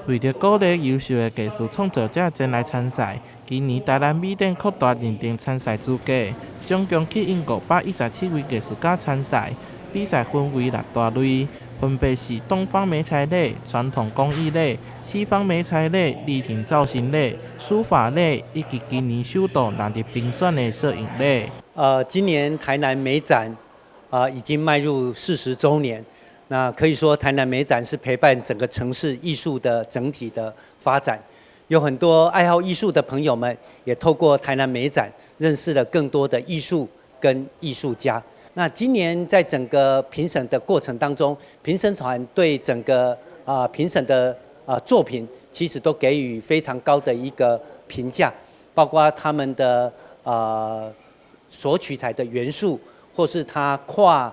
为着鼓励优秀的技术创作者前来参赛，今年台南米展扩大认定参赛资格，总共吸引517位艺术家参赛。比赛分为6大类，分别是东方美材类、传统工艺类、西方美材类、立体造型类、书法类，以及今年首度纳入评选的摄影类。今年台南美展已经迈入40周年。那可以说，台南美展是陪伴整个城市艺术的整体的发展。有很多爱好艺术的朋友们，也透过台南美展认识了更多的艺术跟艺术家。那今年在整个评审的过程当中，评审团对整个评审的作品，其实都给予非常高的一个评价，包括他们的所取材的元素，或是他跨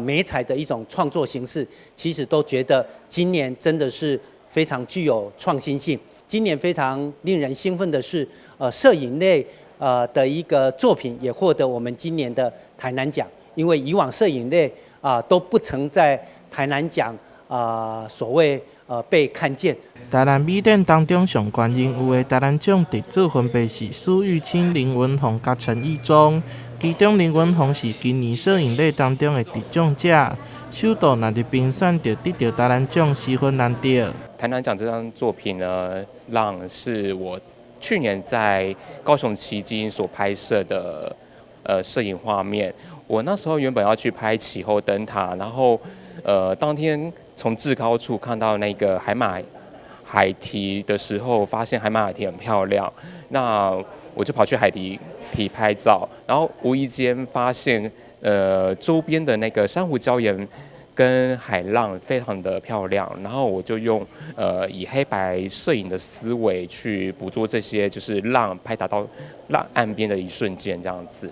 媒材的一种创作形式，其实都觉得今年真的是非常具有创新性。今年非常令人兴奋的是，摄影类的一个作品也获得我们今年的台南奖，因为以往摄影类都不曾在台南奖所谓被看见。台南美展当中上关任有的台南奖得主分别是苏玉清、林文宏甲陈义忠。其中林文宏是今年摄影类当中的得奖者，首度纳入评选就得到台南奖，十分难得。台南奖这张作品呢，是我去年在高雄旗津所拍摄的摄影画面。我那时候原本要去拍起后灯塔，然后当天从至高处看到那个海堤的时候，发现海马体很漂亮，那我就跑去海堤拍照，然后无意间发现周边的那个珊瑚礁岩跟海浪非常的漂亮，然后我就用以黑白摄影的思维去捕捉这些就是浪拍打到浪岸边的一瞬间这样子。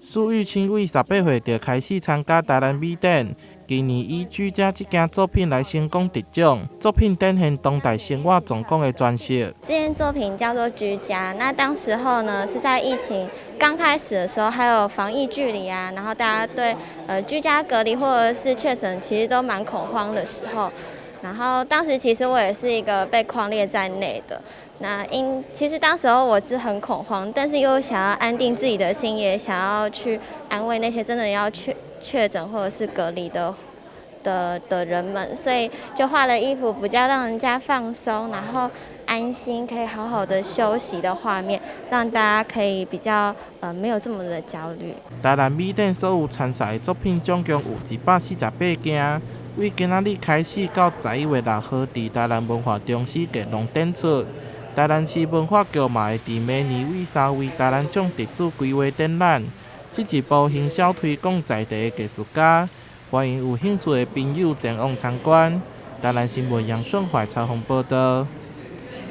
苏玉清为18岁就开始参加台南美展，今年以居家这件作品来成功得奖。作品展现当代生活状况的转写。这件作品叫做《居家》，那当时候呢是在疫情刚开始的时候，还有防疫距离啊，然后大家对居家隔离或者是确诊其实都蛮恐慌的时候。然后当时其实我也是一个被匡列在内的，其实当时候我是很恐慌，但是又想要安定自己的心，也想要去安慰那些真的要确诊或者是隔离的人们，所以就画了衣服比较让人家放松，然后安心可以好好的休息的画面，让大家可以比较没有这么的焦虑。台南美展所有参赛的作品总共有148件。为今仔日开始到11月6号，伫台南文化中心给龙展出。台南市文化局嘛会伫明年为3位台南奖得主规划展览，这一步行销推广在地的艺术家，欢迎有兴趣的朋友前往参观。台南新闻杨顺怀采访报道。